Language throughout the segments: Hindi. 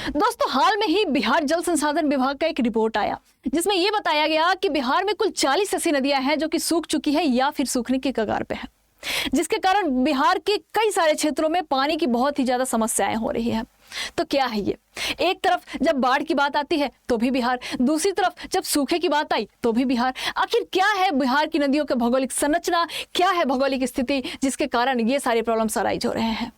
दोस्तों, हाल में ही बिहार जल संसाधन विभाग का एक रिपोर्ट आया जिसमें यह बताया गया कि बिहार में कुल 40 ऐसी नदियां हैं जो कि सूख चुकी है या फिर सूखने के कगार पे है, जिसके कारण बिहार के कई सारे क्षेत्रों में पानी की बहुत ही ज्यादा समस्याएं हो रही है। तो क्या है ये? एक तरफ जब बाढ़ की बात आती है तो भी बिहार, दूसरी तरफ जब सूखे की बात आई तो भी बिहार। आखिर क्या है बिहार की नदियों का भौगोलिक संरचना, क्या है भौगोलिक स्थिति जिसके कारण ये सारे प्रॉब्लम्स अराइज हो रहे हैं?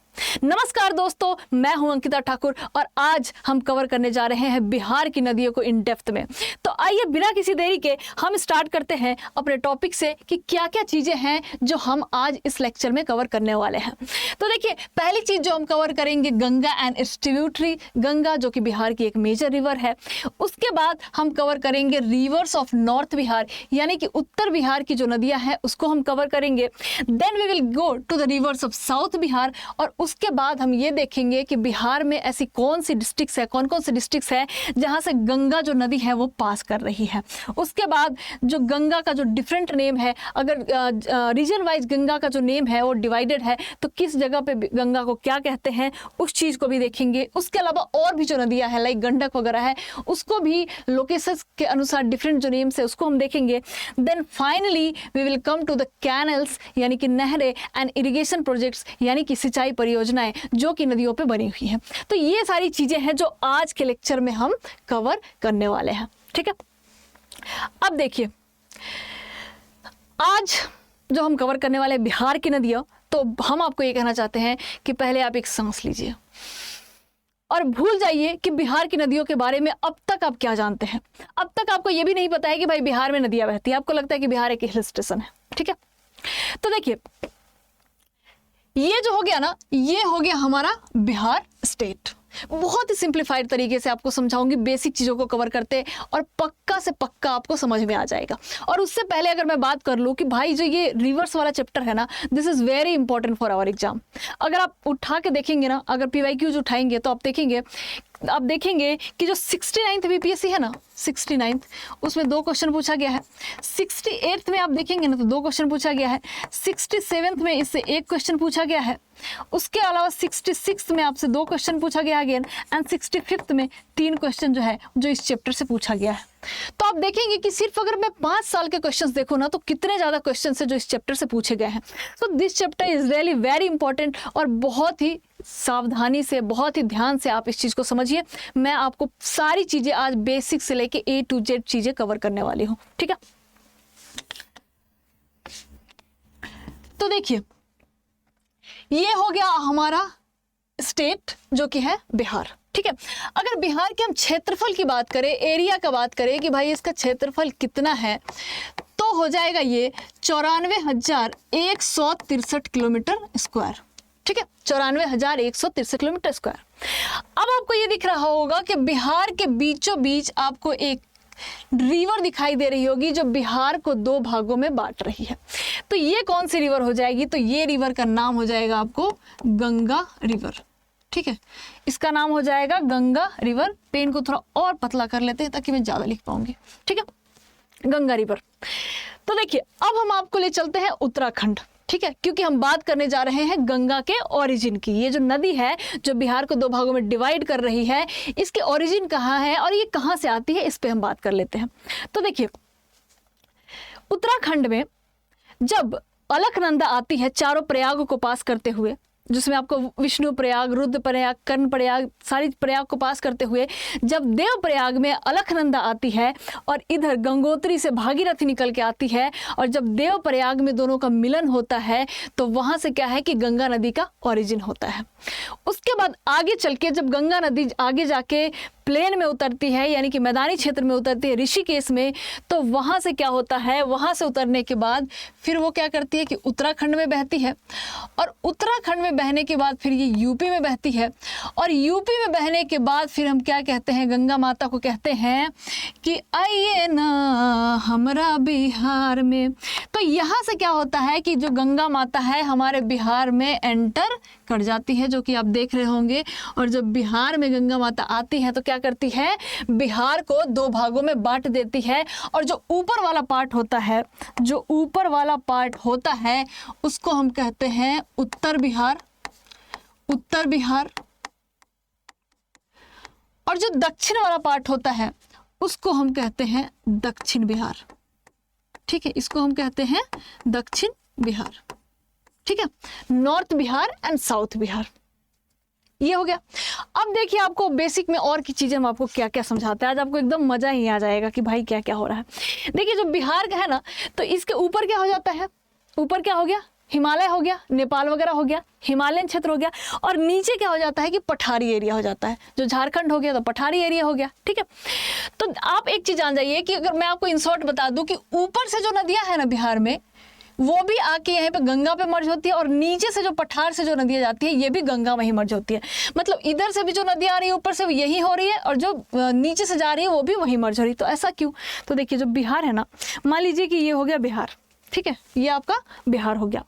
नमस्कार दोस्तों, मैं हूं अंकिता ठाकुर और आज हम कवर करने जा रहे हैं बिहार की नदियों को इन डेप्थ में। तो आइए बिना किसी देरी के हम स्टार्ट करते हैं अपने टॉपिक से कि क्या क्या चीजें हैं जो हम आज इस लेक्चर में कवर करने वाले हैं। तो देखिए, पहली चीज जो हम कवर करेंगे Ganga and it's tributary, Ganga जो कि बिहार की एक मेजर रिवर है। उसके बाद हम कवर करेंगे रिवर्स ऑफ नॉर्थ बिहार, यानी कि उत्तर बिहार की जो नदियां हैं उसको हम कवर करेंगे। Then we will go to the rivers of south Bihar और उसके बाद हम ये देखेंगे कि बिहार में ऐसी कौन सी डिस्ट्रिक्ट्स है, कौन कौन सी डिस्ट्रिक्ट्स है जहां से गंगा जो नदी है वो पास कर रही है। उसके बाद जो गंगा का जो डिफरेंट नेम है, अगर रीजन वाइज गंगा का जो नेम है वो डिवाइडेड है तो किस जगह पे गंगा को क्या कहते हैं उस चीज को भी देखेंगे। उसके अलावा और भी जो नदियां हैं लाइक गंडक वगैरह है उसको भी लोकेशंस के अनुसार डिफरेंट जो नेम्स है उसको हम देखेंगे। Then finally we will come to the canals, यानी कि नहरें एंड इरिगेशन प्रोजेक्ट्स, यानी कि सिंचाई परियोजनाएं जो कि नदियों पे बनी हुई हैं। तो ये सारी चीजें हैं जो आज के लेक्चर में हम कवर करने वाले हैं। ठीक है, अब देखिए, आज जो हम कवर करने वाले हैं बिहार की नदियां, तो हम आपको ये कहना चाहते हैं कि पहले आप एक सांस लीजिए और भूल जाइए कि बिहार की नदियों के बारे में अब तक आप क्या जानते हैं। अब तक आपको ये भी नहीं पता है कि भाई बिहार में नदियां बहती है, आपको लगता है कि बिहार एक हिल स्टेशन है। ठीक है, तो देखिए, ये जो हो गया ना, ये हो गया हमारा बिहार स्टेट। बहुत ही सिंप्लीफाइड तरीके से आपको समझाऊंगी, बेसिक चीजों को कवर करते और पक्का से पक्का आपको समझ में आ जाएगा। और उससे पहले अगर मैं बात कर लूं कि भाई जो ये रिवर्स वाला चैप्टर है ना, this is very important for our exam. अगर आप उठा के देखेंगे ना, अगर PYQs उठाएंगे तो आप देखेंगे कि जो 69th BPSC है ना, 69th, उसमें 2 क्वेश्चन पूछा गया है। 68th में आप देखेंगे ना तो 2 क्वेश्चन पूछा गया है। 67th में इससे 1 क्वेश्चन पूछा गया है। उसके अलावा 66th में आपसे 2 क्वेश्चन पूछा गया अगेन एंड 65th में 3 क्वेश्चन जो है जो इस चैप्टर से पूछा गया है। तो आप देखेंगे कि सिर्फ अगर मैं 5 साल के क्वेश्चंस देखूं ना तो कितने ज्यादा क्वेश्चंस है जो इस चैप्टर से पूछे गए हैं। So this chapter is really very important और बहुत ही सावधानी से, बहुत ही ध्यान से आप इस चीज को समझिए। मैं आपको सारी चीजें आज बेसिक से लेके A to Z चीजें कवर करने वाली हूं। ठीक है, तो देखिए, ये हो गया हमारा स्टेट जो कि है बिहार। ठीक है, अगर बिहार के हम क्षेत्रफल की बात करें, एरिया का बात करें कि भाई इसका क्षेत्रफल कितना है, तो हो जाएगा ये 94,163 किलोमीटर स्क्वायर। ठीक है, 94,163 किलोमीटर स्क्वायर। अब आपको ये दिख रहा होगा कि बिहार के बीचों बीच आपको एक रिवर दिखाई दे रही होगी जो बिहार को 2 भागों में बांट रही है। तो ये कौन सी रिवर हो जाएगी? तो ये रिवर का नाम हो जाएगा आपको गंगा रिवर। ठीक है, इसका नाम हो जाएगा गंगा रिवर। पेन को थोड़ा और पतला कर लेते हैं ताकि मैं ज्यादा लिख पाऊंगी। ठीक है, गंगा रिवर। तो देखिए, अब हम आपको ले चलते हैं उत्तराखंड। ठीक है, क्योंकि हम बात करने जा रहे हैं गंगा के ओरिजिन की। ये जो नदी है जो बिहार को 2 भागों में डिवाइड कर रही है, इसके ओरिजिन कहाँ है और ये कहाँ से आती है, इस पे हम बात कर लेते हैं। तो देखिए, उत्तराखंड में जब अलकनंदा आती है चारों प्रयाग को पास करते हुए, जिसमें आपको विष्णु प्रयाग, रुद्र प्रयाग, कर्ण प्रयाग, सारी प्रयाग को पास करते हुए जब देव प्रयाग में अलकनंदा आती है और इधर गंगोत्री से भागीरथी निकल के आती है और जब देव प्रयाग में दोनों का मिलन होता है तो वहां से क्या है कि गंगा नदी का ओरिजिन होता है। उसके बाद आगे चल के जब गंगा नदी आगे जाके प्लेन में उतरती है, यानी कि मैदानी क्षेत्र में उतरती है ऋषिकेश में, तो वहां से क्या होता है, वहां से उतरने के बाद फिर वो क्या करती है कि उत्तराखंड में बहती है और उत्तराखंड में बहने के बाद फिर ये यूपी में बहती है और यूपी में बहने के बाद फिर हम क्या कहते हैं, गंगा माता को कहते हैं कि आइए ना हमारा बिहार में। तो यहाँ से क्या होता है कि जो गंगा माता है हमारे बिहार में एंटर कर जाती है, जो कि आप देख रहे होंगे। और जब बिहार में गंगा माता आती है तो क्या करती है, बिहार को 2 भागों में बांट देती है और जो ऊपर वाला पार्ट होता है, जो ऊपर वाला पार्ट होता है उसको हम कहते हैं उत्तर बिहार। उत्तर बिहार और जो दक्षिण वाला पार्ट होता है उसको हम कहते हैं दक्षिण बिहार। ठीक है, इसको हम कहते हैं दक्षिण बिहार। ठीक है, north Bihar and south Bihar, ये हो गया। अब देखिए आपको बेसिक में और की चीजें हम आपको क्या क्या समझाते हैं, आज आपको एकदम मजा ही आ जाएगा कि भाई क्या क्या हो रहा है। देखिए जो बिहार का है ना, तो इसके ऊपर क्या हो जाता है, ऊपर क्या हो गया, हिमालय हो गया, नेपाल वगैरह हो गया, हिमालयन क्षेत्र हो गया, और नीचे क्या हो जाता है कि पठारी एरिया हो जाता है, जो झारखंड हो गया तो पठारी एरिया हो गया। ठीक है, तो आप एक चीज जान जाइए कि अगर मैं आपको इन शॉर्ट बता दूं कि ऊपर से जो नदियां हैं ना बिहार में, वो भी आके यहाँ पे गंगा पे मर्ज होती है, और नीचे से जो पठार से जो नदियां जाती है ये भी गंगा में ही मर्ज होती है। मतलब इधर से भी जो नदियां आ रही है ऊपर से यही हो रही है, और जो नीचे से जा रही है वो भी वही मर्ज हो रही है। तो ऐसा क्यों? तो देखिए जो बिहार है ना, मान लीजिए कि ये हो गया बिहार, ठीक है, ये आपका बिहार हो गया।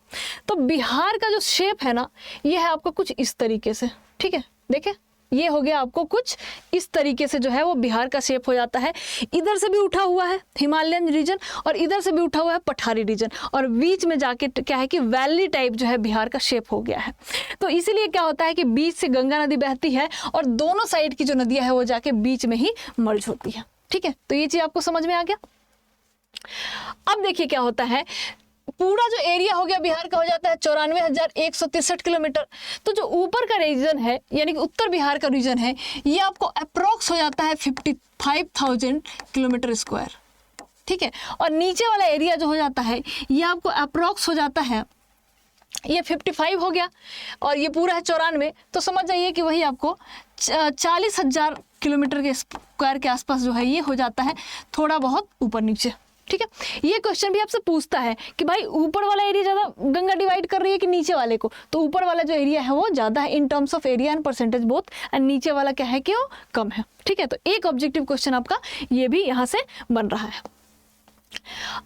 तो बिहार का जो शेप है ना, ये है आपका कुछ इस तरीके से। ठीक है, देखे ये हो गया आपको कुछ इस तरीके से जो है वो बिहार का शेप हो जाता है। इधर से भी उठा हुआ है हिमालयन रीजन, और इधर से भी उठा हुआ है पठारी रीजन, और बीच में जाके क्या है कि वैली टाइप जो है बिहार का शेप हो गया है। तो इसीलिए क्या होता है कि बीच से गंगा नदी बहती है, और दोनों साइड की जो नदियां है वो जाके बीच में ही मर्ज होती है। ठीक है, तो ये चीज आपको समझ में आ गया। अब देखिए क्या होता है, पूरा जो एरिया हो गया बिहार का हो जाता है 94,163 किलोमीटर। तो जो ऊपर का रीजन है यानी कि उत्तर बिहार का रीजन है, ये आपको अप्रोक्स हो जाता है 55,000 किलोमीटर स्क्वायर। ठीक है, और नीचे वाला एरिया जो हो जाता है ये आपको अप्रोक्स हो जाता है, ये 55 हो गया, और ये पूरा है 94। तो समझ जाइए कि वही आपको 40,000 किलोमीटर के स्क्वायर के आसपास जो है ये हो जाता है, थोड़ा बहुत ऊपर नीचे। ठीक है, ये क्वेश्चन भी आपसे पूछता है कि भाई ऊपर वाला एरिया ज़्यादा गंगा डिवाइड कर रही है कि नीचे वाले को, तो ऊपर वाला जो एरिया है वो ज़्यादा है in terms of area and percentage both, and नीचे वाला क्या है कि वो कम है। ठीक है, तो एक ऑब्जेक्टिव क्वेश्चन आपका ये भी यहाँ से बन रहा है।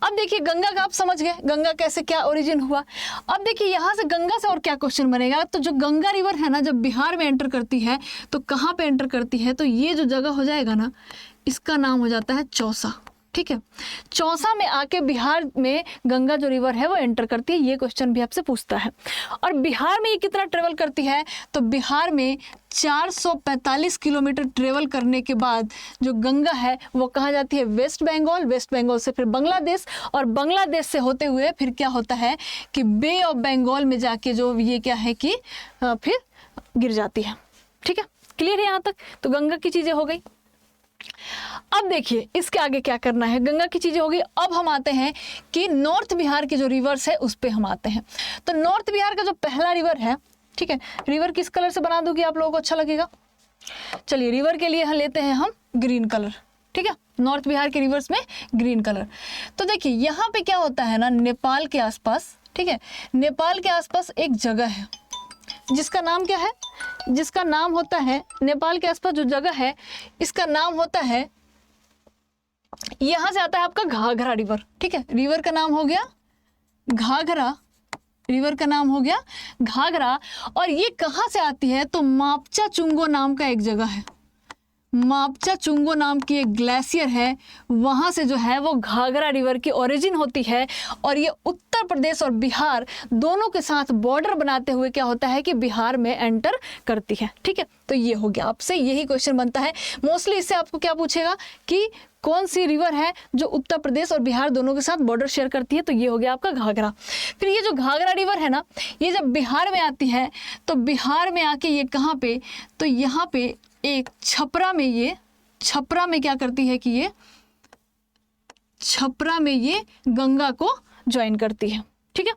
अब देखिए गंगा का आप समझ गए, गंगा कैसे क्या ओरिजिन हुआ। अब देखिए यहाँ से गंगा से और क्या क्वेश्चन बनेगा। तो जो गंगा रिवर है ना, जब बिहार में एंटर करती है तो कहाँ पे एंटर करती है, तो ये जो जगह हो जाएगा ना, इसका नाम हो जाता है चौसा। ठीक है, चौसा में आके बिहार में गंगा जो रिवर है वो एंटर करती है, ये क्वेश्चन भी आपसे पूछता है। और बिहार में ये कितना ट्रेवल करती है, तो बिहार में 445 किलोमीटर ट्रेवल करने के बाद जो गंगा है वो कहाँ जाती है, वेस्ट बंगाल, वेस्ट बंगाल से फिर बांग्लादेश, और बांग्लादेश से होते हुए फिर क्या होता है कि बे ऑफ बंगाल में जाके जो ये क्या है कि फिर गिर जाती है। ठीक है, क्लियर है यहाँ तक? तो गंगा की चीज़ें हो गई। अब देखिए इसके आगे क्या करना है, गंगा की चीजें होगी। अब हम आते हैं कि नॉर्थ बिहार के जो रिवर्स है उस पे हम आते हैं। तो नॉर्थ बिहार का जो पहला रिवर है, ठीक है, रिवर किस कलर से बना दूंगी आप लोगों को अच्छा लगेगा। चलिए रिवर के लिए लेते हैं हम ग्रीन कलर। ठीक है, नॉर्थ बिहार के रिवर्स में ग्रीन कलर। तो देखिए यहाँ पे क्या होता है ना, नेपाल के आसपास, ठीक है, नेपाल के आसपास एक जगह है जिसका नाम क्या है, जिसका नाम होता है, नेपाल के आसपास जो जगह है इसका नाम होता है, यहां से आता है आपका घाघरा रिवर। ठीक है, रिवर का नाम हो गया घाघरा, रिवर का नाम हो गया घाघरा। और ये कहां से आती है, तो मापचा चुंगो नाम का एक जगह है, मापचा चुंगो नाम की एक ग्लेशियर है, वहाँ से जो है वो घाघरा रिवर की ओरिजिन होती है। और ये उत्तर प्रदेश और बिहार दोनों के साथ बॉर्डर बनाते हुए क्या होता है कि बिहार में एंटर करती है। ठीक है, तो ये हो गया, आपसे यही क्वेश्चन बनता है मोस्टली। इससे आपको क्या पूछेगा कि कौन सी रिवर है जो उत्तर प्रदेश और बिहार दोनों के साथ बॉर्डर शेयर करती है, तो ये हो गया आपका घाघरा। फिर ये जो घाघरा रिवर है ना, ये जब बिहार में आती है तो बिहार में आके ये कहाँ पे, तो यहाँ पे एक छपरा में, ये छपरा में क्या करती है कि ये छपरा में ये गंगा को ज्वाइन करती है। ठीक है,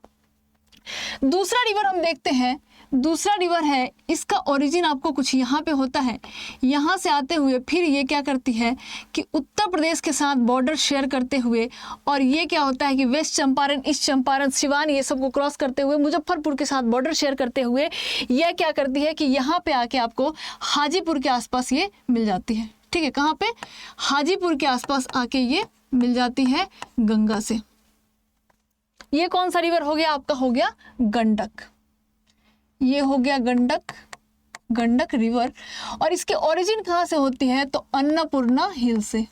दूसरा रिवर हम देखते हैं, दूसरा रिवर है, इसका ओरिजिन आपको कुछ यहाँ पे होता है, यहाँ से आते हुए फिर ये क्या करती है कि उत्तर प्रदेश के साथ बॉर्डर शेयर करते हुए, और ये क्या होता है कि वेस्ट चंपारण, ईस्ट चंपारण, सिवान, ये सब को क्रॉस करते हुए मुजफ्फरपुर के साथ बॉर्डर शेयर करते हुए यह क्या करती है कि यहाँ पे आके आपको हाजीपुर के आसपास ये मिल जाती है। ठीक है, कहाँ पे, हाजीपुर के आसपास आके ये मिल जाती है गंगा से। ये कौन सा रिवर हो गया आपका, हो गया गंडक, ये हो गया गंडक, गंडक रिवर। और इसके ओरिजिन कहाँ से होती है, तो अन्नपूर्णा हिल से,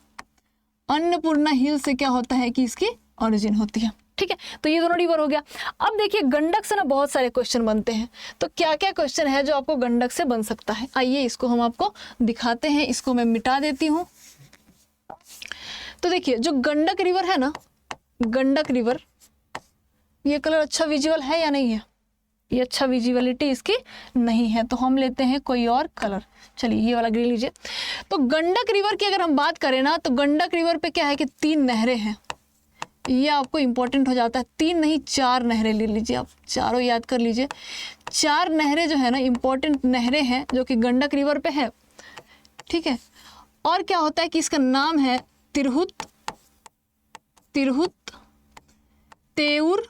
अन्नपूर्णा हिल से क्या होता है कि इसकी ओरिजिन होती है। ठीक है, तो ये दोनों रिवर हो गया। अब देखिए गंडक से ना बहुत सारे क्वेश्चन बनते हैं, तो क्या क्या क्वेश्चन है जो आपको गंडक से बन सकता है, आइए इसको हम आपको दिखाते हैं। इसको मैं मिटा देती हूँ। तो देखिए जो गंडक रिवर है ना, गंडक रिवर, ये कलर अच्छा विजुअल है या नहीं है, ये अच्छा विजिबिलिटी इसकी नहीं है, तो हम लेते हैं कोई और कलर। चलिए ये वाला ग्रीन लीजिए। तो गंडक रिवर की अगर हम बात करें ना, तो गंडक रिवर पे क्या है कि 3 नहरें हैं, ये आपको इंपॉर्टेंट हो जाता है। 3 नहीं 4 नहरें ले लीजिए, आप चारों याद कर लीजिए। 4 नहरें जो है ना इंपॉर्टेंट नहरें हैं जो कि गंडक रिवर पे है, ठीक है। और क्या होता है कि इसका नाम है तिरहुत, तिरहुत, तेउर,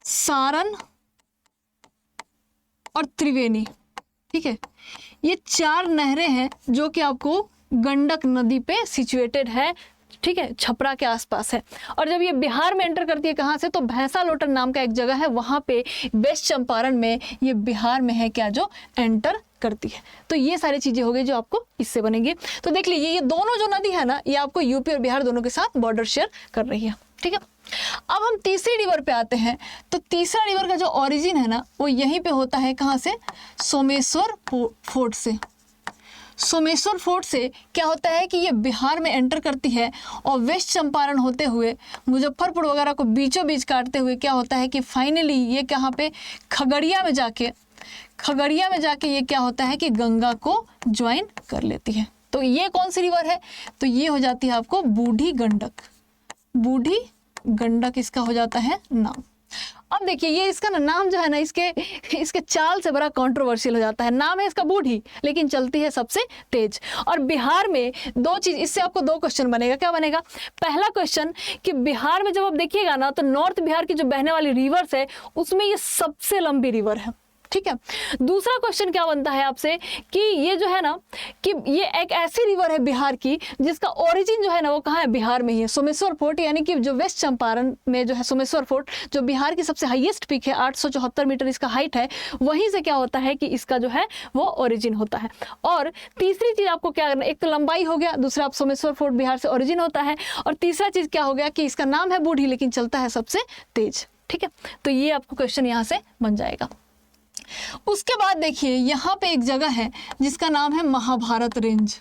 सारण और त्रिवेणी, ठीक है। ये 4 नहरें हैं जो कि आपको गंडक नदी पे सिचुएटेड है, ठीक है, छपरा के आसपास है। और जब ये बिहार में एंटर करती है कहाँ से, तो भैंसा लोटन नाम का एक जगह है, वहाँ पे वेस्ट चंपारण में ये बिहार में है क्या, जो एंटर करती है। तो ये सारी चीजें हो गई जो आपको इससे बनेंगी। तो देख लीजिए ये दोनों जो नदी है ना, ये आपको यूपी और बिहार दोनों के साथ बॉर्डर शेयर कर रही है, ठीक है। अब हम तीसरी रिवर पे आते हैं। तो तीसरा रिवर का जो ओरिजिन है ना, वो यहीं पे होता है, कहाँ से, सोमेश्वर फोर्ट से। सोमेश्वर फोर्ट से क्या होता है कि ये बिहार में एंटर करती है और वेस्ट चंपारण होते हुए मुजफ्फरपुर वगैरह को बीचों बीच काटते हुए क्या होता है कि फाइनली ये कहाँ पे, खगड़िया में जाके, खगड़िया में जाके ये क्या होता है कि गंगा को ज्वाइन कर लेती है। तो ये कौन सी रिवर है, तो ये हो जाती है आपको बूढ़ी गंडक, बूढ़ी गंडक इसका हो जाता है नाम। अब देखिए ये इसका नाम जो है ना, इसके चाल से बड़ा कंट्रोवर्शियल हो जाता है। नाम है इसका बूढ़ी, लेकिन चलती है सबसे तेज। और बिहार में 2 चीज, इससे आपको 2 क्वेश्चन बनेगा। क्या बनेगा, पहला क्वेश्चन कि बिहार में जब आप देखिएगा ना, तो नॉर्थ बिहार की जो बहने वाली रिवर्स है उसमें ये सबसे लंबी रिवर है, ठीक है। दूसरा क्वेश्चन क्या बनता है आपसे कि ये जो है ना, कि ये एक ऐसी रिवर है बिहार की जिसका ओरिजिन जो है ना वो कहाँ है, बिहार में ही है। सोमेश्वर फोर्ट, यानी कि जो वेस्ट चंपारण में जो है सोमेश्वर फोर्ट, जो बिहार की सबसे हाईएस्ट पीक है, 874 मीटर इसका हाइट है, वहीं से क्या होता है कि इसका जो है वो ओरिजिन होता है। और तीसरी चीज आपको क्या करना, एक तो लंबाई हो गया, दूसरा आप सोमेश्वर फोर्ट बिहार से ओरिजिन होता है, और तीसरा चीज क्या हो गया कि इसका नाम है बूढ़ी लेकिन चलता है सबसे तेज, ठीक है। तो ये आपको क्वेश्चन यहाँ से बन जाएगा। उसके बाद देखिए यहाँ पे एक जगह है जिसका नाम है महाभारत रेंज,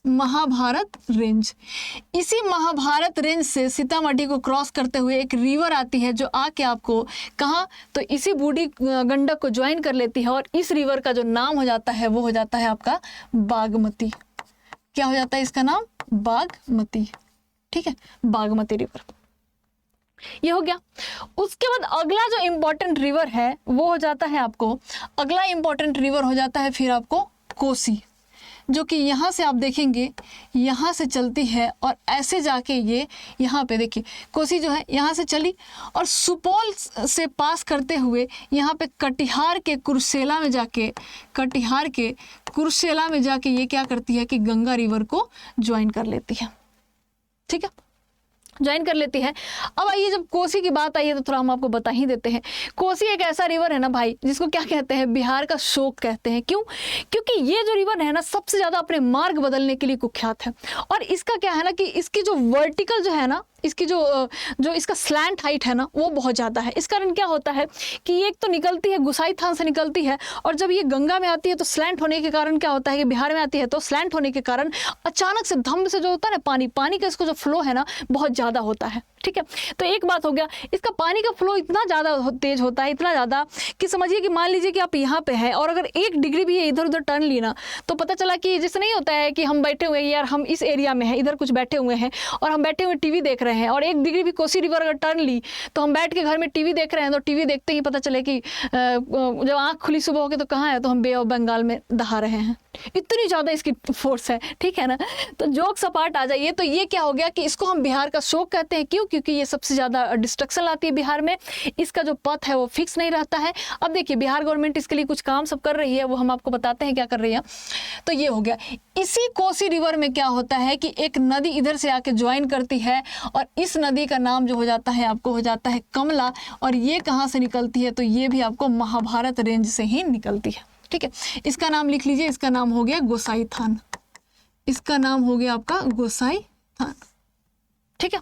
महाभारत रेंज। इसी महाभारत रेंज से सीतामढ़ी को क्रॉस करते हुए एक रिवर आती है जो आके आपको कहाँ, तो इसी बूढ़ी गंडक को ज्वाइन कर लेती है, और इस रिवर का जो नाम हो जाता है वो हो जाता है आपका बागमती। क्या हो जाता है इसका नाम, बागमती, ठीक है, बागमती रिवर। ये हो गया। उसके बाद अगला जो इंपॉर्टेंट रिवर है वो हो जाता है आपको, अगला इंपॉर्टेंट रिवर हो जाता है फिर आपको कोसी, जो कि यहाँ से आप देखेंगे यहाँ से चलती है और ऐसे जाके ये यहाँ पे देखिए कोसी जो है यहाँ से चली और सुपौल से पास करते हुए यहाँ पे कटिहार के कुर्सेला में जाके, कटिहार के कुर्सेला में जाके ये क्या करती है कि गंगा रिवर को ज्वाइन कर लेती है, ठीक है, ज्वाइन कर लेती है। अब आइए जब कोसी की बात आई है तो थोड़ा हम आपको बता ही देते हैं। कोसी एक ऐसा रिवर है ना भाई जिसको क्या कहते हैं, बिहार का शोक कहते हैं। क्यों, क्योंकि ये जो रिवर है ना सबसे ज़्यादा अपने मार्ग बदलने के लिए कुख्यात है। और इसका क्या है ना कि इसकी जो वर्टिकल जो है ना, इसकी जो इसका स्लैंट हाइट है ना वो बहुत ज़्यादा है। इस कारण क्या होता है कि ये एक तो निकलती है गुसाई थान से निकलती है, और जब ये गंगा में आती है तो स्लैंट होने के कारण क्या होता है कि बिहार में आती है तो स्लैंट होने के कारण अचानक से धम्म से जो होता है ना पानी का इसको जो फ्लो है ना बहुत ज़्यादा होता है, ठीक है। तो एक बात हो गया, इसका पानी का फ्लो इतना ज़्यादा तेज होता है, इतना ज़्यादा कि समझिए कि मान लीजिए कि आप यहाँ पे हैं और अगर 1 डिग्री भी इधर उधर टर्न ली ना तो पता चला कि जैसे नहीं होता है कि हम बैठे हुए हैं यार, हम इस एरिया में हैं, इधर कुछ बैठे हुए हैं और हम बैठे हुए टीवी देख रहे हैं, और 1 डिग्री भी कोसी रिवर अगर टर्न ली तो हम बैठ के घर में टीवी देख रहे हैं, तो टीवी देखते ही पता चले कि जब आँख खुली सुबह हो के तो कहाँ है, तो हम बे ऑफ बंगाल में दहा रहे हैं। इतनी ज़्यादा इसकी फोर्स है, ठीक है ना। तो जोक सपाट आ जाइए। तो ये क्या हो गया कि इसको हम बिहार का शोक कहते हैं। क्यों, क्योंकि ये सबसे ज़्यादा डिस्ट्रक्शन लाती है बिहार में, इसका जो पथ है वो फिक्स नहीं रहता है। अब देखिए बिहार गवर्नमेंट इसके लिए कुछ काम सब कर रही है, वो हम आपको बताते हैं क्या कर रही है। तो ये हो गया। इसी कोसी रिवर में क्या होता है कि एक नदी इधर से आके ज्वाइन करती है, और इस नदी का नाम जो हो जाता है आपको हो जाता है कमला, और ये कहाँ से निकलती है, तो ये भी आपको महाभारत रेंज से ही निकलती है, ठीक है। इसका नाम लिख लीजिए, इसका नाम हो गया गोसाई थान, इसका नाम हो गया आपका गोसाई थान, ठीक है।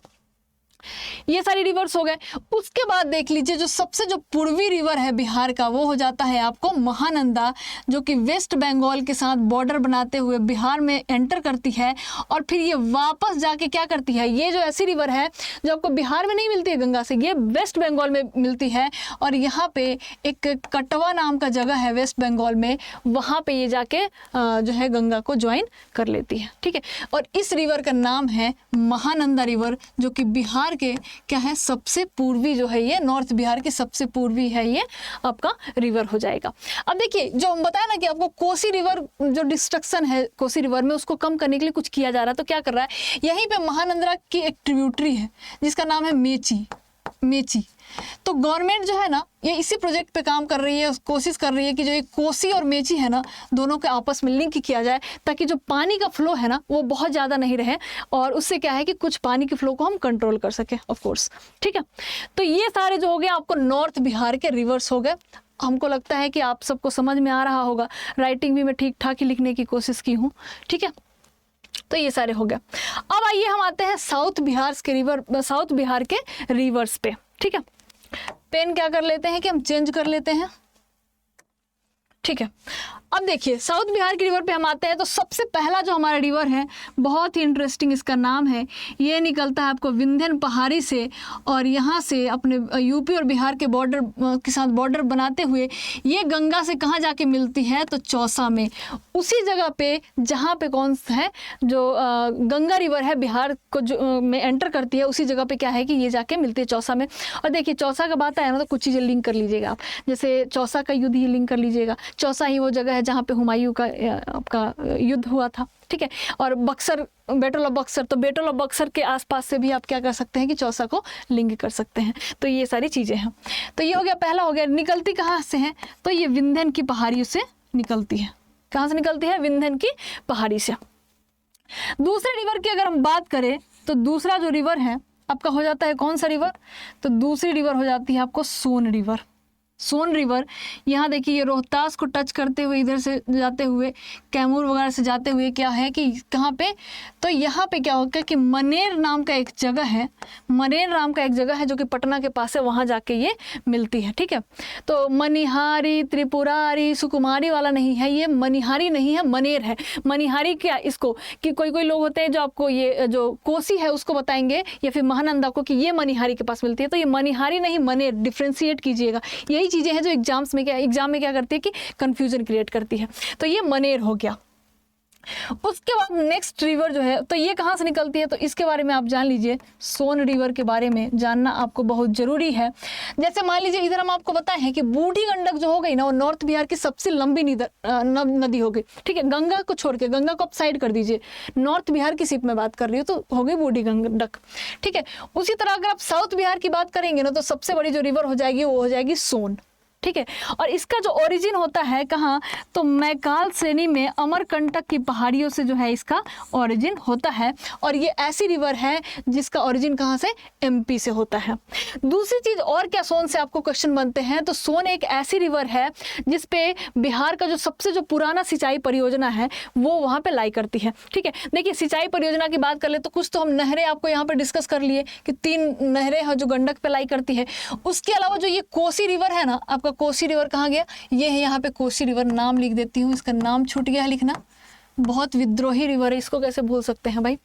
ये सारी रिवर्स हो गए। उसके बाद देख लीजिए जो सबसे जो पूर्वी रिवर है बिहार का वो हो जाता है आपको महानंदा, जो कि वेस्ट बंगाल के साथ बॉर्डर बनाते हुए बिहार में एंटर करती है और फिर ये वापस जाके क्या करती है, ये जो ऐसी रिवर है जो आपको बिहार में नहीं मिलती है गंगा से, ये वेस्ट बंगाल में मिलती है और यहाँ पे एक कटवा नाम का जगह है वेस्ट बंगाल में, वहाँ पे ये जाके जो है गंगा को ज्वाइन कर लेती है। ठीक है, और इस रिवर का नाम है महानंदा रिवर, जो कि बिहार के क्या है सबसे पूर्वी जो है, ये नॉर्थ बिहार के सबसे पूर्वी है ये आपका रिवर हो जाएगा। अब देखिए जो हम बताया ना कि आपको कोसी रिवर जो डिस्ट्रक्शन है कोसी रिवर में उसको कम करने के लिए कुछ किया जा रहा है, तो क्या कर रहा है, यहीं पे महानंदा की एक ट्रिब्यूटरी है जिसका नाम है मेची। तो गवर्नमेंट जो है ना ये इसी प्रोजेक्ट पे काम कर रही है, कोशिश कर रही है कि जो ये कोसी और मेची है ना दोनों के आपस में लिंक किया जाए, ताकि जो पानी का फ्लो है ना वो बहुत ज़्यादा नहीं रहे और उससे क्या है कि कुछ पानी के फ्लो को हम कंट्रोल कर सकें ऑफ कोर्स। ठीक है, तो ये सारे जो हो गए आपको नॉर्थ बिहार के रिवर्स हो गए। हमको लगता है कि आप सबको समझ में आ रहा होगा, राइटिंग भी मैं ठीक ठाक ही लिखने की कोशिश की हूँ। ठीक है, तो ये सारे हो गए। अब आइए हम आते हैं साउथ बिहार के रिवर्स पे। ठीक है, पेन क्या कर लेते हैं कि हम चेंज कर लेते हैं। ठीक है, अब देखिए साउथ बिहार के रिवर पे हम आते हैं, तो सबसे पहला जो हमारा रिवर है बहुत ही इंटरेस्टिंग इसका नाम है, ये निकलता है आपको विंध्यन पहाड़ी से और यहाँ से अपने यूपी और बिहार के बॉर्डर के साथ बॉर्डर बनाते हुए ये गंगा से कहाँ जाके मिलती है, तो चौसा में, उसी जगह पे जहाँ पे कौन सा है जो गंगा रिवर है बिहार को जो में एंटर करती है, उसी जगह पे क्या है कि ये जाके मिलती है चौसा में। और देखिए चौसा का बात आया ना तो कुछ चीज़ें लिंक कर लीजिएगा आप, जैसे चौसा का युद्ध ही लिंक कर लीजिएगा, चौसा ही वो जगह है जहाँ पे हुमायूं का आपका युद्ध हुआ था। ठीक है, और बक्सर, बैटल ऑफ बक्सर, तो बैटल ऑफ बक्सर के आसपास से भी आप क्या कर सकते हैं कि चौसा को लिंक कर सकते हैं। तो ये सारी चीज़ें हैं। तो ये हो गया, पहला हो गया। निकलती कहाँ से है, तो ये विंध्यन की पहाड़ियों से निकलती है। कहाँ से निकलती है, विंध्यन की पहाड़ी से। दूसरे रिवर की अगर हम बात करें तो दूसरा जो रिवर है आपका हो जाता है कौन सा रिवर, तो दूसरी रिवर हो जाती है आपको सोन रिवर। सोन रिवर, यहाँ देखिए ये रोहतास को टच करते हुए इधर से जाते हुए कैमूर वगैरह से जाते हुए क्या है कि कहाँ पे, तो यहाँ पे क्या होगा कि मनेर नाम का एक जगह है, मनेर नाम का एक जगह है जो कि पटना के पास है, वहाँ जाके ये मिलती है। ठीक है, तो मनिहारी, त्रिपुरारी, सुकुमारी वाला नहीं है, ये मनिहारी नहीं है, मनेर है। मनिहारी क्या इसको कि कोई लोग होते हैं जो आपको ये जो कोसी है उसको बताएंगे या फिर महानंदा को कि ये मनिहारी के पास मिलती है, तो ये मनिहारी नहीं मनेर, डिफ्रेंशिएट कीजिएगा। यही चीजें हैं जो एग्जाम में क्या करती है कि कंफ्यूजन क्रिएट करती है। तो ये मनेर हो गया। उसके बाद नेक्स्ट रिवर जो है, तो ये कहाँ से निकलती है, तो इसके बारे में आप जान लीजिए। सोन रिवर के बारे में जानना आपको बहुत जरूरी है। जैसे मान लीजिए इधर हम आपको बताए हैं कि बूढ़ी गंडक जो हो गई ना वो नॉर्थ बिहार की सबसे लंबी नदी हो गई। ठीक है, गंगा को छोड़ के, गंगा को आप साइड कर दीजिए, नॉर्थ बिहार की सिर्फ मैं बात कर रही हूँ, तो हो गई बूढ़ी गंडक। ठीक है, उसी तरह अगर आप साउथ बिहार की बात करेंगे ना तो सबसे बड़ी जो रिवर हो जाएगी वो हो जाएगी सोन। ठीक है, और इसका जो ओरिजिन होता है कहाँ, तो मैकाल श्रेणी में अमरकंटक की पहाड़ियों से जो है इसका ओरिजिन होता है। और ये ऐसी रिवर है जिसका ओरिजिन कहाँ से, एमपी से होता है। दूसरी चीज़ और क्या सोन से आपको क्वेश्चन बनते हैं, तो सोन एक ऐसी रिवर है जिसपे बिहार का जो सबसे जो पुराना सिंचाई परियोजना है वो वहाँ पे लाई करती है। ठीक है, देखिए सिंचाई परियोजना की बात कर ले तो कुछ तो हम नहरें आपको यहाँ पर डिस्कस कर लिए कि 3 नहरें हैं जो गंडक पे लाई करती है। उसके अलावा जो ये कोसी रिवर है ना, आपका कोसी रिवर कहाँ गया, ये है यहाँ पे कोसी रिवर, नाम लिख देती हूँ, इसका नाम छूट गया है लिखना, बहुत विद्रोही रिवर है, इसको कैसे भूल सकते हैं भाई।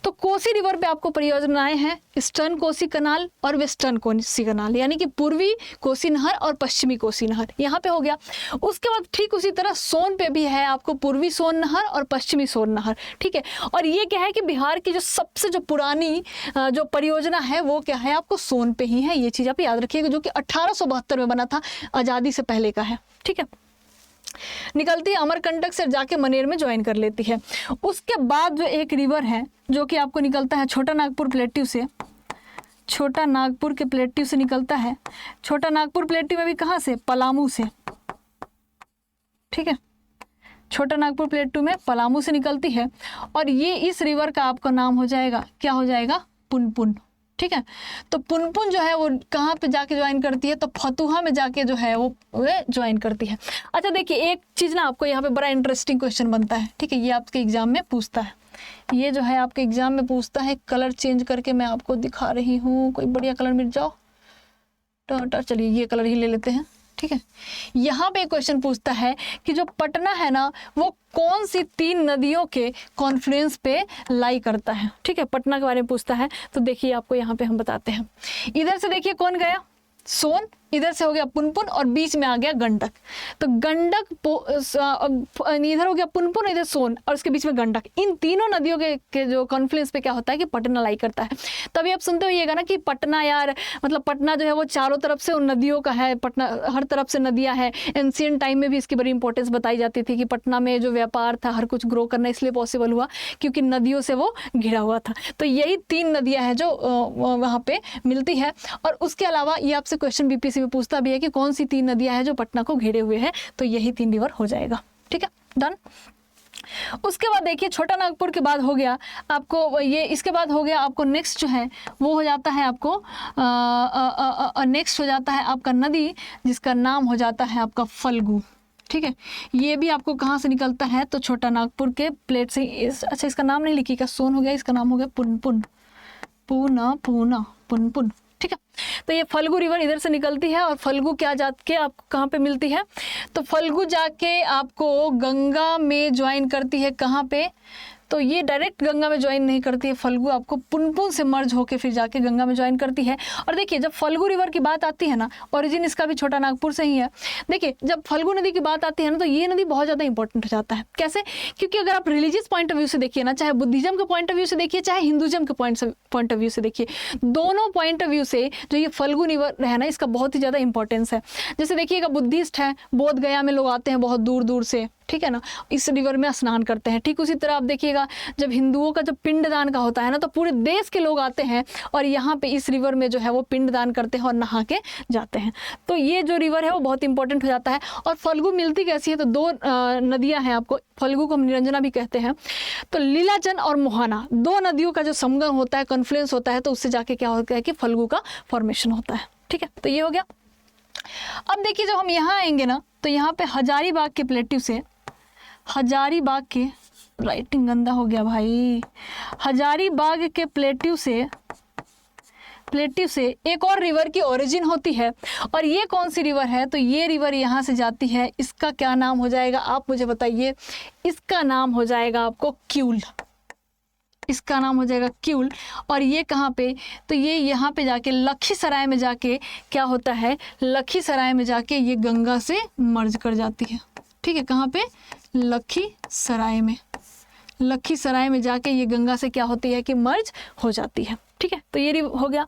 तो कोसी रिवर पे आपको परियोजनाएं हैं, ईस्टर्न कोसी कनाल और वेस्टर्न कोसी कनाल, यानी कि पूर्वी कोसी नहर और पश्चिमी कोसी नहर यहाँ पे हो गया। उसके बाद ठीक उसी तरह सोन पे भी है आपको पूर्वी सोन नहर और पश्चिमी सोन नहर। ठीक है, और ये क्या है कि बिहार की जो सबसे जो पुरानी जो परियोजना है वो क्या है, आपको सोन पे ही है। ये चीज़ आप याद रखिएगा, जो कि 1872 में बना था, आज़ादी से पहले का है। ठीक है, निकलती है अमरकंटक से जाके मनेर में ज्वाइन कर लेती है। उसके बाद जो एक रिवर है जो कि आपको निकलता है छोटा नागपुर प्लेट्यू से, छोटा नागपुर के प्लेट्यू से निकलता है। छोटा नागपुर प्लेट्यू में भी कहाँ से, पलामू से। ठीक है, छोटा नागपुर प्लेट्यू में पलामू से निकलती है और ये इस रिवर का आपका नाम हो जाएगा, क्या हो जाएगा, पुनपुन। ठीक है, तो पुनपुन जो है वो कहाँ पे जाके ज्वाइन करती है, तो फतुहा में जाके जो है वो ज्वाइन करती है। अच्छा देखिए एक चीज़ ना आपको यहाँ पे बड़ा इंटरेस्टिंग क्वेश्चन बनता है। ठीक है, ये आपके एग्जाम में पूछता है। ये जो है आपके एग्जाम में पूछता है, कलर चेंज करके मैं आपको दिखा रही हूँ, कोई बढ़िया कलर मिल जाओ। चलिए ये कलर ही ले लेते हैं, ठीक है। यहाँ पे क्वेश्चन पूछता है कि जो पटना है ना वो कौन सी 3 नदियों के कॉन्फ्लुएंस पे लाई करता है, ठीक है। पटना के बारे में पूछता है, तो देखिए आपको यहाँ पे हम बताते हैं। इधर से देखिए कौन गया, सोन, इधर से हो गया पुनपुन और बीच में आ गया गंडक। तो गंडक इधर हो गया पुनपुन, इधर सोन और उसके बीच में गंडक। इन तीनों नदियों के जो कॉन्फ्लुएंस पे क्या होता है कि पटना लाई करता है। तभी आप सुनते होइएगा ना कि पटना यार, मतलब पटना जो है वो चारों तरफ से उन नदियों का है, पटना हर तरफ से नदियाँ हैं। एंशिएंट टाइम में भी इसकी बड़ी इंपॉर्टेंस बताई जाती थी कि पटना में जो व्यापार था, हर कुछ ग्रो करना इसलिए पॉसिबल हुआ क्योंकि नदियों से वो घिरा हुआ था। तो यही 3 नदियाँ हैं जो वहाँ पे मिलती है। और उसके अलावा ये आपसे क्वेश्चन बीपीएससी में पूछता भी है कि कौन सी 3 नदियां हैं जो पटना को घेरे हुए हैं, तो यही 3 रिवर हो जाएगा, ठीक है, डन। उसके बाद देखिए छोटा नागपुर के बाद हो गया आपको ये, इसके बाद हो गया आपको नेक्स्ट जो है वो हो जाता है आपको नेक्स्ट हो जाता है आपका नदी जिसका नाम हो जाता है आपका फल्गु, ठीक है। ये भी आपको कहाँ से निकलता है, तो छोटा नागपुर के प्लेट से। अच्छा इसका नाम नहीं लिखिएगा, सोन हो गया, इसका नाम हो गया पुनपुन, पूना पूना पुनपुन, ठीक है। तो ये फल्गु रिवर इधर से निकलती है और फल्गु क्या जाके आपको कहाँ पे मिलती है, तो फल्गु जाके आपको गंगा में ज्वाइन करती है। कहाँ पे, तो ये डायरेक्ट गंगा में ज्वाइन नहीं करती है, फल्गु आपको पुनपुन से मर्ज होके फिर जाके गंगा में ज्वाइन करती है। और देखिए जब फल्गु रिवर की बात आती है ना, ओरिजिन इसका भी छोटा नागपुर से ही है। देखिए जब फल्गु नदी की बात आती है ना, तो ये नदी बहुत ज़्यादा इंपॉर्टेंट हो जाता है। कैसे, क्योंकि अगर आप रिलीजियस पॉइंट ऑफ व्यू से देखिए ना, चाहे बुद्धिज्म के पॉइंट ऑफ व्यू से देखिए, चाहे हिंदुज्म के पॉइंट ऑफ व्यू से देखिए, दोनों पॉइंट ऑफ व्यू से जो ये फल्गु रिवर है ना, इसका बहुत ही ज़्यादा इंपॉर्टेंस है। जैसे देखिएगा बुद्धिस्ट है, बोध गया में लोग आते हैं बहुत दूर दूर से, ठीक है ना, इस रिवर में स्नान करते हैं। ठीक उसी तरह आप देखिएगा जब हिंदुओं का जब पिंडदान का होता है ना, तो पूरे देश के लोग आते हैं और यहाँ पे इस रिवर में जो है वो पिंडदान करते हैं और नहा के जाते हैं। तो ये जो रिवर है वो बहुत इंपॉर्टेंट हो जाता है। और फल्गु मिलती कैसी है, तो 2 नदियाँ हैं आपको, फल्गु को हम निरंजना भी कहते हैं। तो लीलाजन और मोहाना 2 नदियों का जो संगम होता है, कॉन्फ्लुएंस होता है, तो उससे जाके क्या होता है कि फल्गु का फॉर्मेशन होता है, ठीक है। तो ये हो गया। अब देखिए जब हम यहाँ आएंगे ना, तो यहाँ पे हजारीबाग के प्लेट्यू से, हजारीबाग के, राइटिंग गंदा हो गया भाई, हजारीबाग के प्लेट्यू से एक और रिवर की ओरिजिन होती है। और ये कौन सी रिवर है, तो ये रिवर यहाँ से जाती है, इसका क्या नाम हो जाएगा आप मुझे बताइए। इसका नाम हो जाएगा आपको क्यूल, इसका नाम हो जाएगा क्यूल। और ये कहाँ पे, तो ये यहाँ पे जाके लखीसराय में जाके क्या होता है, लखीसराय में जाके ये गंगा से मर्ज कर जाती है, ठीक है। कहाँ पे, लखीसराय में जाके ये गंगा से क्या होती है कि मर्ज हो जाती है, ठीक है। तो ये हो गया।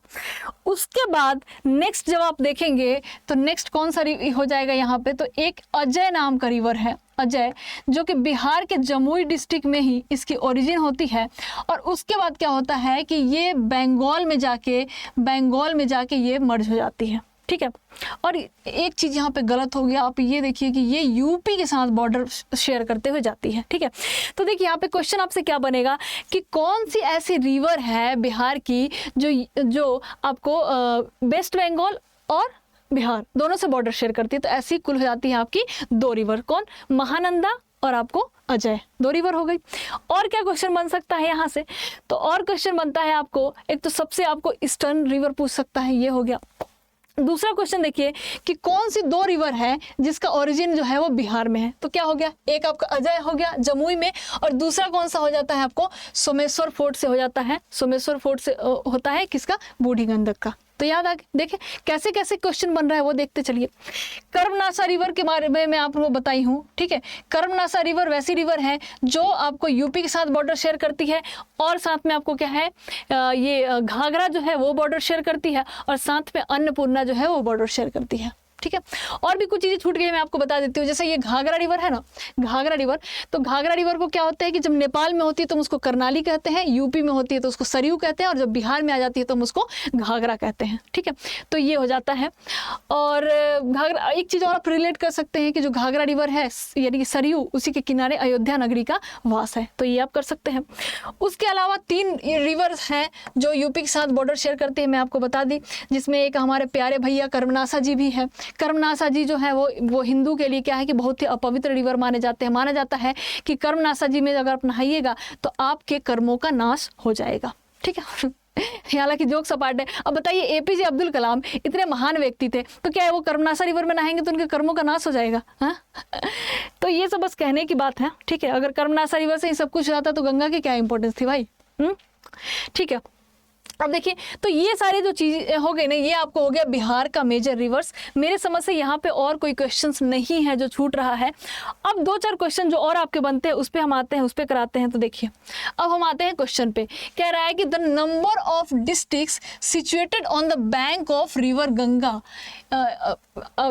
उसके बाद नेक्स्ट जब आप देखेंगे तो नेक्स्ट कौन सा हो जाएगा यहाँ पे, तो एक अजय नाम का रिवर है, अजय, जो कि बिहार के जमुई डिस्ट्रिक्ट में ही इसकी ओरिजिन होती है। और उसके बाद क्या होता है कि ये बंगाल में जाके ये मर्ज हो जाती है, ठीक है। और एक चीज़ यहाँ पे गलत हो गया, आप ये देखिए कि ये यूपी के साथ बॉर्डर शेयर करते हुए जाती है, ठीक है। तो देखिए यहाँ पे क्वेश्चन आपसे क्या बनेगा कि कौन सी ऐसी रिवर है बिहार की जो आपको वेस्ट बंगाल और बिहार दोनों से बॉर्डर शेयर करती है। तो ऐसी कुल हो जाती है आपकी 2 रिवर, कौन, महानंदा और आपको अजय, 2 रिवर हो गई। और क्या क्वेश्चन बन सकता है यहाँ से, तो और क्वेश्चन बनता है आपको, एक तो सबसे आपको ईस्टर्न रिवर पूछ सकता है, ये हो गया। दूसरा क्वेश्चन देखिए कि कौन सी 2 रिवर है जिसका ओरिजिन जो है वो बिहार में है, तो क्या हो गया, एक आपका अजय हो गया जमुई में, और दूसरा कौन सा हो जाता है आपको, सोमेश्वर फोर्ट से हो जाता है, सोमेश्वर फोर्ट से होता है किसका, बूढ़ी गंडक का। तो याद आ गया, देखें कैसे कैसे क्वेश्चन बन रहा है वो देखते चलिए। कर्मनासा रिवर के बारे में मैं आपको बताई हूँ, ठीक है। कर्मनासा रिवर वैसी रिवर है जो आपको यूपी के साथ बॉर्डर शेयर करती है, और साथ में आपको क्या है, ये घाघरा जो है वो बॉर्डर शेयर करती है, और साथ में अन्नपूर्णा जो है वो बॉर्डर शेयर करती है, ठीक है। और भी कुछ चीज़ें छूट गई मैं आपको बता देती हूँ। जैसे ये घाघरा रिवर है ना, घाघरा रिवर, तो घाघरा रिवर को क्या होता है कि जब नेपाल में होती है तो हम उसको कर्नाली कहते हैं, यूपी में होती है तो उसको सरयू कहते हैं, और जब बिहार में आ जाती है तो हम उसको घाघरा कहते हैं, ठीक है। तो ये हो जाता है। और घाघरा, एक चीज़ और आप रिलेट कर सकते हैं कि जो घाघरा रिवर है यानी कि सरयू, उसी के किनारे अयोध्या नगरी का वास है, तो ये आप कर सकते हैं। उसके अलावा 3 रिवर्स हैं जो यूपी के साथ बॉर्डर शेयर करते हैं, मैं आपको बता दी, जिसमें एक हमारे प्यारे भैया कर्मनासा जी भी है। कर्मनासा जी जो है वो हिंदू के लिए क्या है कि बहुत ही अपवित्र रिवर माने जाते हैं। माना जाता है कि कर्मनासा जी में अगर आप नहाइएगा तो आपके कर्मों का नाश हो जाएगा, ठीक है। हालांकि जोक सपाट है। अब बताइए, एपीजे अब्दुल कलाम इतने महान व्यक्ति थे, तो क्या है वो कर्मनासा रिवर में नहाएंगे तो उनके कर्मों का नाश हो जाएगा? हाँ तो ये सब बस कहने की बात है, ठीक है। अगर कर्मनासा रिवर से ही सब कुछ जाता तो गंगा की क्या इंपॉर्टेंस थी भाई? ठीक है। अब देखिए, तो ये सारी जो चीज़ें हो गई ना, ये आपको हो गया बिहार का मेजर रिवर्स। मेरे समझ से यहाँ पे और कोई क्वेश्चंस नहीं है जो छूट रहा है। अब 2-4 क्वेश्चन जो और आपके बनते हैं उस पर हम आते हैं, उस पर कराते हैं। तो देखिए, अब हम आते हैं क्वेश्चन पे। कह रहा है कि the number of districts situated on the bank of river Ganga,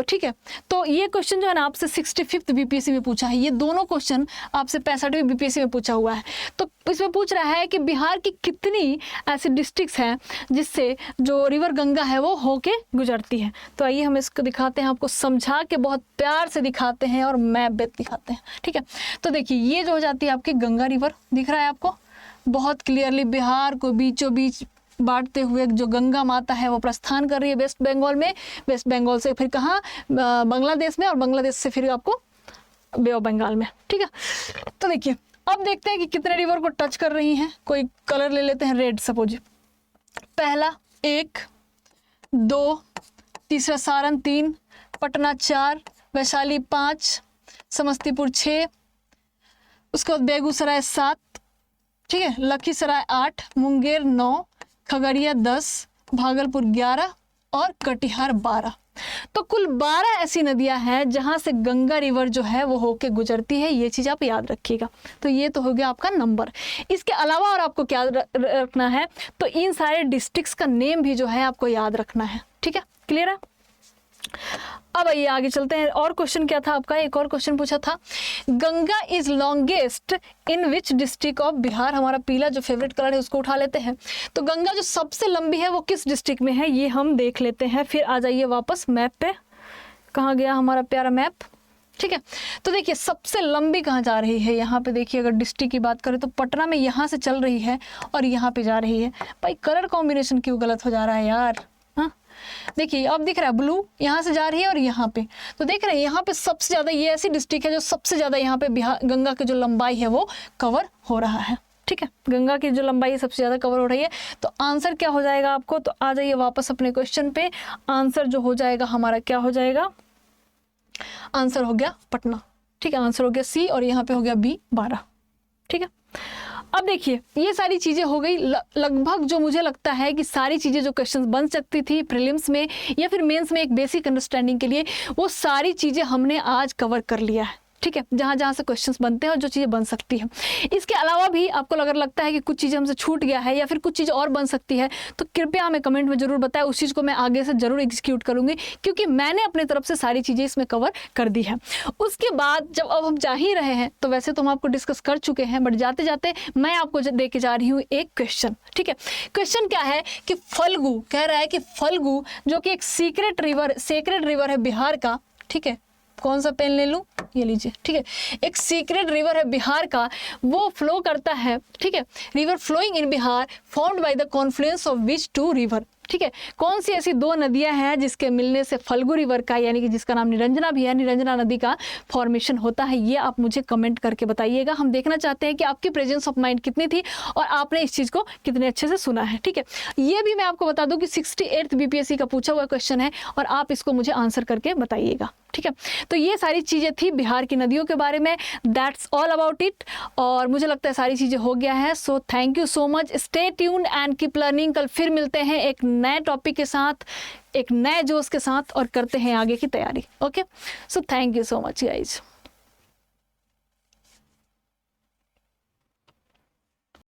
ठीक है। तो ये क्वेश्चन जो है ना आपसे 65th बीपीएससी में पूछा है। ये दोनों क्वेश्चन आपसे 65वीं बीपीएससी में पूछा हुआ है। तो इसमें पूछ रहा है कि बिहार की कितनी ऐसी डिस्ट्रिक्ट्स हैं जिससे जो रिवर गंगा है वो होके गुजरती है। तो आइए हम इसको दिखाते हैं, आपको समझा के बहुत प्यार से दिखाते हैं और मैप भी दिखाते हैं, ठीक है। तो देखिए, ये जो हो जाती है आपकी गंगा रिवर, दिख रहा है आपको बहुत क्लियरली। बिहार को बीचों बीच बांटते हुए जो गंगा माता है वो प्रस्थान कर रही है वेस्ट बंगाल में, वेस्ट बंगाल से फिर कहाँ, बांग्लादेश में, और बांग्लादेश से फिर आपको बे ऑफ बंगाल में, ठीक है। तो देखिए, अब देखते हैं कि कितने रिवर को टच कर रही हैं। कोई कलर ले लेते हैं, रेड सपोज। पहला 1, 2, तीसरा सारण 3, पटना 4, वैशाली 5, समस्तीपुर 6, उसके बाद बेगूसराय 7, ठीक है, लखीसराय 8, मुंगेर 9, खगड़िया 10, भागलपुर 11 और कटिहार 12। तो कुल 12 ऐसी नदियां हैं जहां से गंगा रिवर जो है वो होके गुजरती है। ये चीज़ आप याद रखिएगा। तो ये तो हो गया आपका नंबर। इसके अलावा और आपको क्या रखना है, तो इन सारे डिस्ट्रिक्ट्स का नेम भी जो है आपको याद रखना है, ठीक है। क्लियर है? अब आइए आगे चलते हैं। और क्वेश्चन क्या था आपका? एक और क्वेश्चन पूछा था, Ganga is longest in which district of Bihar. हमारा पीला जो फेवरेट कलर है उसको उठा लेते हैं। तो गंगा जो सबसे लंबी है वो किस डिस्ट्रिक्ट में है, ये हम देख लेते हैं। फिर आ जाइए वापस मैप पे। कहाँ गया हमारा प्यारा मैप? ठीक है, तो देखिए सबसे लंबी कहाँ जा रही है, यहाँ पे देखिए। अगर डिस्ट्रिक्ट की बात करें तो पटना में यहाँ से चल रही है और यहाँ पे जा रही है। भाई कलर कॉम्बिनेशन क्यों गलत हो जा रहा है यार? देखिए अब दिख रहा है ब्लू, यहाँ से जा रही है और यहाँ पे, तो देख रहे हैं यहाँ पे सबसे ज़्यादा ये ऐसी डिस्ट्रिक्ट है जो सबसे ज़्यादा यहाँ पे बिहार गंगा की जो लंबाई है वो कवर हो रहा है। ठीक है, गंगा की जो लंबाई है सबसे ज़्यादा कवर हो रही है। तो आंसर क्या हो जाएगा आपको? तो आ जाइए वापस अपने क्वेश्चन पे। आंसर जो हो जाएगा हमारा क्या हो जाएगा? आंसर हो गया पटना। ठीक है, आंसर हो गया सी और यहाँ पे हो गया बी 12। ठीक है, अब देखिए ये सारी चीज़ें हो गई लगभग, जो मुझे लगता है कि सारी चीज़ें जो क्वेश्चंस बन सकती थी प्रीलिम्स में या फिर मेंस में एक बेसिक अंडरस्टैंडिंग के लिए, वो सारी चीज़ें हमने आज कवर कर लिया है। ठीक है, जहाँ जहाँ से क्वेश्चंस बनते हैं और जो चीज़ें बन सकती हैं। इसके अलावा भी आपको अगर लगता है कि कुछ चीज़ें हमसे छूट गया है या फिर कुछ चीज़ और बन सकती है तो कृपया हमें कमेंट में ज़रूर बताएं। उस चीज़ को मैं आगे से ज़रूर एग्जीक्यूट करूँगी, क्योंकि मैंने अपने तरफ से सारी चीज़ें इसमें कवर कर दी है। उसके बाद जब अब हम जा ही रहे हैं, तो वैसे तो हम आपको डिस्कस कर चुके हैं, बट जाते जाते मैं आपको दे के जा रही हूँ एक क्वेश्चन। ठीक है, क्वेश्चन क्या है कि फल्गु, कह रहा है कि फल्गु जो कि एक सेक्रेट रिवर है बिहार का। ठीक है, कौन सा पेन ले लूं? ये लीजिए। ठीक है, एक सीक्रेट रिवर है बिहार का, वो फ्लो करता है। ठीक है, river flowing in Bihar formed by the confluence of which two river. ठीक है, कौन सी ऐसी दो नदियां हैं जिसके मिलने से फल्गु रिवर का, यानी कि जिसका नाम निरंजना भी है, निरंजना नदी का फॉर्मेशन होता है? ये आप मुझे कमेंट करके बताइएगा। हम देखना चाहते हैं कि आपकी प्रेजेंस ऑफ माइंड कितनी थी और आपने इस चीज़ को कितने अच्छे से सुना है। ठीक है, ये भी मैं आपको बता दूं कि 68th बीपीएससी का पूछा हुआ क्वेश्चन है और आप इसको मुझे आंसर करके बताइएगा। ठीक है, तो ये सारी चीज़ें थी बिहार की नदियों के बारे में। दैट्स ऑल अबाउट इट, और मुझे लगता है सारी चीज़ें हो गया है। So thank you so much, stay tuned and keep learning. कल फिर मिलते हैं एक नए टॉपिक के साथ, एक नए जोश के साथ, और करते हैं आगे की तैयारी। Okay, so thank you so much guys.